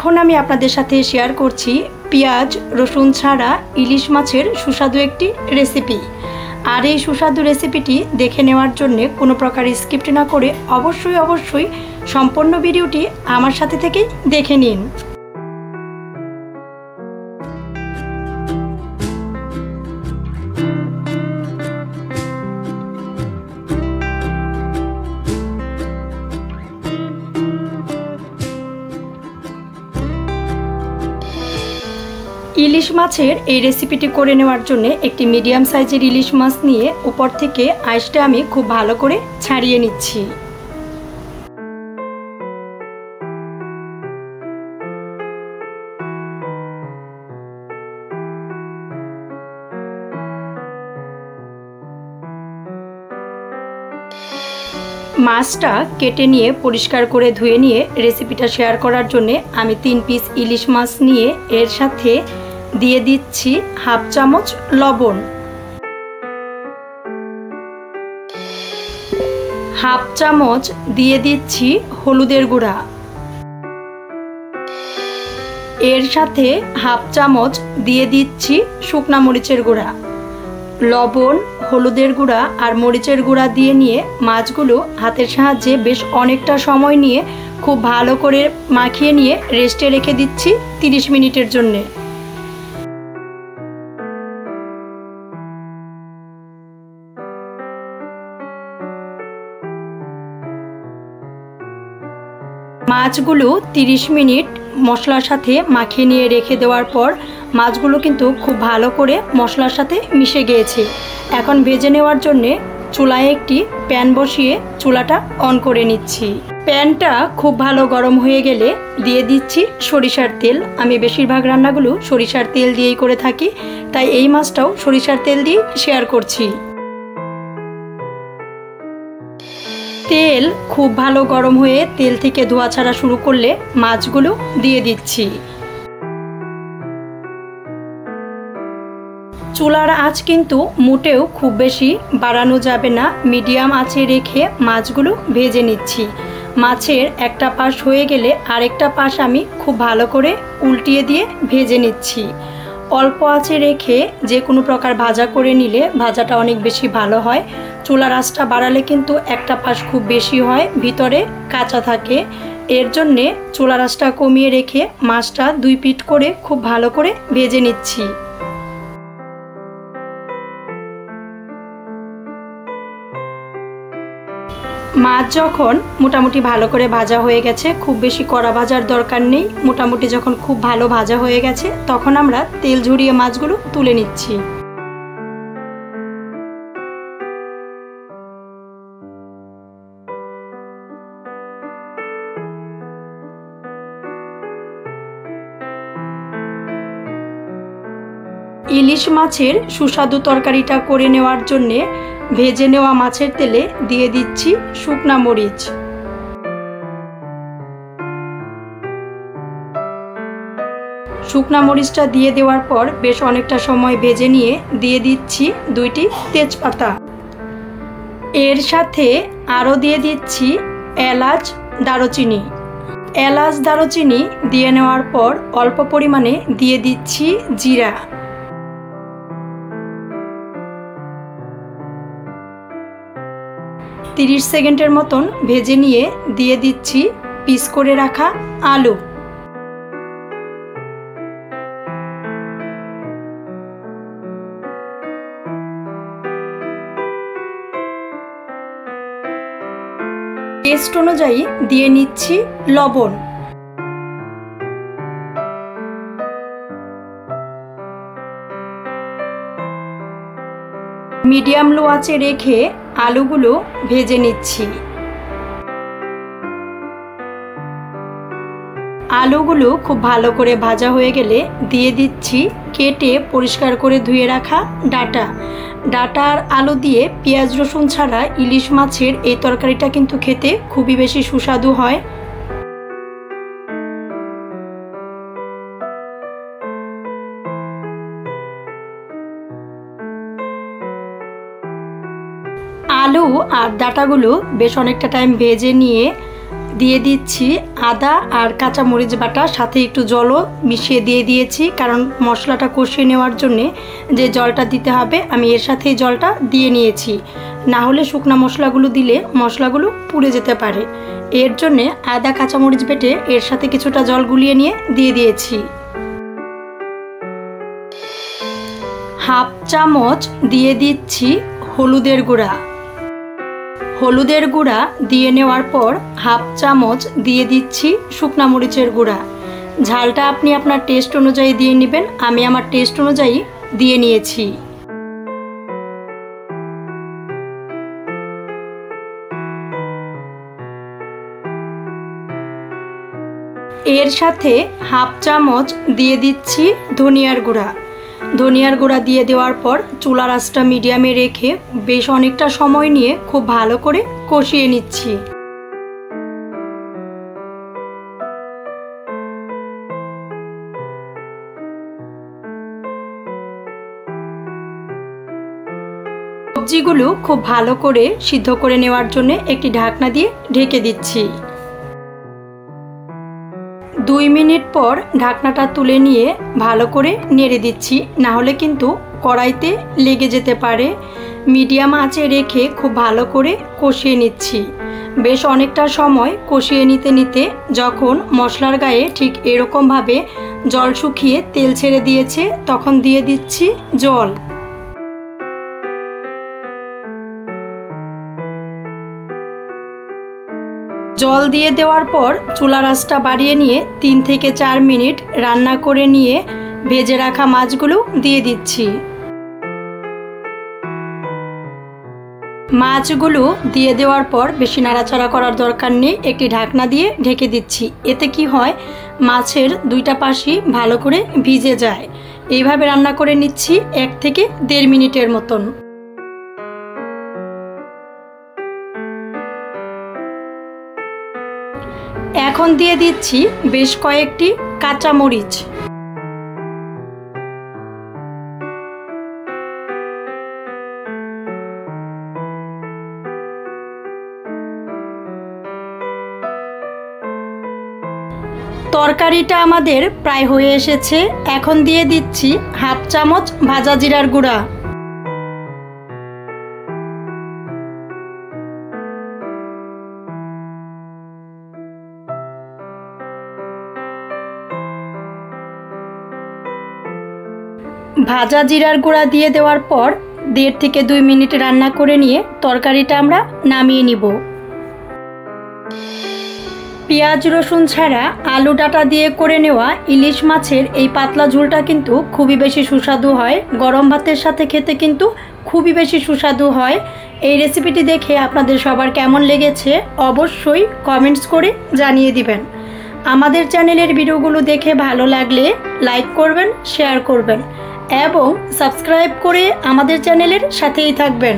এখন আমি আপনাদের সাথে শেয়ার করছি পেঁয়াজ রসুন ছাড়া ইলিশ মাছের সুস্বাদু একটি রেসিপি। আর এই সুস্বাদু রেসিপিটি দেখে নেওয়ার জন্য কোনো প্রকার স্কিপ না করে অবশ্যই সম্পূর্ণ ভিডিওটি আমার সাথে থেকেই দেখে নিন। ইলিশ মাছের এই রেসিপিটি করে নেওয়ার জন্য একটি মিডিয়াম সাইজের ইলিশ মাছ নিয়ে উপর থেকে আঁশটা আমি খুব ভালো করে ছাড়িয়ে নিচ্ছি। মাছটা কেটে নিয়ে পরিষ্কার করে ধুয়ে নিয়ে রেসিপিটা শেয়ার করার জন্য আমি 3 পিস ইলিশ মাছ নিয়ে এর সাথে দিয়ে দিচ্ছি হাফ চামচ লবণ, হাফ চামচ দিয়ে দিচ্ছি হলুদের গুঁড়া, এর সাথে হাফ চামচ দিয়ে দিচ্ছি শুকনা মরিচের গুঁড়া। লবণ, হলুদের গুঁড়া আর মরিচের গুঁড়া দিয়ে নিয়ে মাছগুলো হাতের সাহায্যে বেশ অনেকটা সময় নিয়ে খুব ভালো করে মাখিয়ে নিয়ে রেস্টে রেখে দিচ্ছি 30 মিনিটের জন্যে। মাছগুলো 30 মিনিট মশলার সাথে মাখিয়ে নিয়ে রেখে দেওয়ার পর মাছগুলো কিন্তু খুব ভালো করে মশলার সাথে মিশে গিয়েছে। এখন ভেজে নেওয়ার জন্যে চুলায় একটি প্যান বসিয়ে চুলাটা অন করে নিচ্ছি। প্যানটা খুব ভালো গরম হয়ে গেলে দিয়ে দিচ্ছি সরিষার তেল। আমি বেশিরভাগ রান্নাগুলো সরিষার তেল দিয়েই করে থাকি, তাই এই মাছটাও সরিষার তেল দিয়ে শেয়ার করছি। তেল খুব ভালো গরম হয়ে তেল থেকে ধোঁয়া ছাড়া শুরু করলে মাছগুলো দিয়ে দিচ্ছি। চুলার আঁচ কিন্তু মোটেও খুব বেশি বাড়ানো যাবে না, মিডিয়াম আঁচে রেখে মাছগুলো ভেজে নিচ্ছি। মাছের একটা পাশ হয়ে গেলে আরেকটা পাশ আমি খুব ভালো করে উল্টিয়ে দিয়ে ভেজে নিচ্ছি। অল্প আঁচে রেখে যে কোনো প্রকার ভাজা করে নিলে ভাজাটা অনেক বেশি ভালো হয়। চুলার আঁচটা বাড়ালে কিন্তু একটা পাশ খুব বেশি হয়, ভিতরে কাঁচা থাকে। এর জন্যে চুলার আঁচটা কমিয়ে রেখে মাছটা 2 পিঠ করে খুব ভালো করে ভেজে নিচ্ছি। মাছ যখন মোটামুটি ভালো করে ভাজা হয়ে গেছে, খুব বেশি কড়া ভাজার দরকার নেই, মোটামুটি যখন খুব ভালো ভাজা হয়ে গেছে তখন আমরা তেল ঝরিয়ে মাছগুলো তুলে নিচ্ছি। ইলিশ মাছের সুস্বাদু তরকারিটা করে নেওয়ার জন্যে ভেজে নেওয়া মাছের তেলে দিয়ে দিচ্ছি শুকনা মরিচ, শুকনা মরিচটা দিয়ে দেওয়ার পর বেশ অনেকটা সময় ভেজে নিয়ে দিয়ে দিচ্ছি 2টি তেজপাতা। এর সাথে আরও দিয়ে দিচ্ছি এলাচ, দারুচিনি। এলাচ দারুচিনি দিয়ে নেওয়ার পর অল্প পরিমাণে দিয়ে দিচ্ছি জিরা। তিরিশ সেকেন্ডের মতন ভেজে নিয়ে দিয়ে দিচ্ছি পিস করে রাখা আলু। টেস্ট অনুযায়ী দিয়ে নিচ্ছি লবণ। মিডিয়াম লো আঁচে রেখে আলুগুলো ভেজে নিচ্ছি। আলুগুলো খুব ভালো করে ভাজা হয়ে গেলে দিয়ে দিচ্ছি কেটে পরিষ্কার করে ধুয়ে রাখা ডাঁটা। ডাঁটা আর আলু দিয়ে পেঁয়াজ রসুন ছাড়া ইলিশ মাছের এই তরকারিটা কিন্তু খেতে খুবই বেশি সুস্বাদু হয়। আলু আর ডাঁটাগুলো বেশ অনেকটা টাইম ভেজে নিয়ে দিয়ে দিচ্ছি আদা আর কাঁচামরিচ বাটা, সাথে একটু জলও মিশিয়ে দিয়ে দিয়েছি, কারণ মশলাটা কষিয়ে নেওয়ার জন্যে যে জলটা দিতে হবে আমি এর সাথেই জলটা দিয়ে নিয়েছি, না হলে শুকনো মশলাগুলো দিলে মশলাগুলো পুড়ে যেতে পারে। এর জন্যে আদা কাঁচামরিচ বেটে এর সাথে কিছুটা জল গুলিয়ে নিয়ে দিয়ে দিয়েছি। হাফ চামচ দিয়ে দিচ্ছি হলুদের গুঁড়া। হলুদের গুঁড়া দিয়ে নেওয়ার পর হাফ চামচ দিয়ে দিচ্ছি শুকনা মরিচের গুঁড়া। ঝালটা আপনি আপনার টেস্ট অনুযায়ী দিয়ে নেবেন, আমি আমার টেস্ট অনুযায়ী দিয়ে নিয়েছি। এর সাথে হাফ চামচ দিয়ে দিচ্ছি ধনিয়ার গুঁড়া। ধনিয়ার গুঁড়া দিয়ে দেওয়ার পর চুলার আঁচটা মিডিয়ামে রেখে বেশ অনেকটা সময় নিয়ে খুব ভালো করে কষিয়ে নিচ্ছি। সবজিগুলো খুব ভালো করে সিদ্ধ করে নেওয়ার জন্য একটি ঢাকনা দিয়ে ঢেকে দিচ্ছি। 2 মিনিট পর ঢাকনাটা তুলে নিয়ে ভালো করে নেড়ে দিচ্ছি, না হলে কিন্তু কড়াইতে লেগে যেতে পারে। মিডিয়াম আঁচে রেখে খুব ভালো করে কষিয়ে নিচ্ছি। বেশ অনেকটা সময় কষিয়ে নিতে নিতে যখন মশলার গায়ে ঠিক এরকমভাবে জল শুকিয়ে তেল ছেড়ে দিয়েছে, তখন দিয়ে দিচ্ছি জল। জল দিয়ে দেওয়ার পর চুলার আঁচটা বাড়িয়ে নিয়ে 3 থেকে 4 মিনিট রান্না করে নিয়ে ভেজে রাখা মাছগুলো দিয়ে দিচ্ছি। মাছগুলো দিয়ে দেওয়ার পর বেশি নাড়াচাড়া করার দরকার নেই, একটি ঢাকনা দিয়ে ঢেকে দিচ্ছি। এতে কি হয়, মাছের 2টা পাশই ভালো করে ভিজে যায়। এইভাবে রান্না করে নিচ্ছি 1 থেকে 1.5 মিনিটের মতন। এখন দিয়ে দিচ্ছি বেশ কয়েকটি কাঁচা মরিচ। তরকারিটা আমাদের প্রায় হয়ে এসেছে। এখন দিয়ে দিচ্ছি হাফ চামচ ভাজা জিরার গুঁড়া। ভাজা জিরার গুঁড়া দিয়ে দেওয়ার পর 1.5 থেকে 2 মিনিট রান্না করে নিয়ে তরকারিটা আমরা নামিয়ে নিব। পেঁয়াজ রসুন ছাড়া আলু ডাঁটা দিয়ে করে নেওয়া ইলিশ মাছের এই পাতলা ঝোলটা কিন্তু খুবই বেশি সুস্বাদু হয়। গরম ভাতের সাথে খেতে কিন্তু খুবই বেশি সুস্বাদু হয়। এই রেসিপিটি দেখে আপনাদের সবার কেমন লেগেছে অবশ্যই কমেন্টস করে জানিয়ে দিবেন। আমাদের চ্যানেলের ভিডিওগুলো দেখে ভালো লাগলে লাইক করবেন, শেয়ার করবেন এবং সাবস্ক্রাইব করে আমাদের চ্যানেলের সাথেই থাকবেন।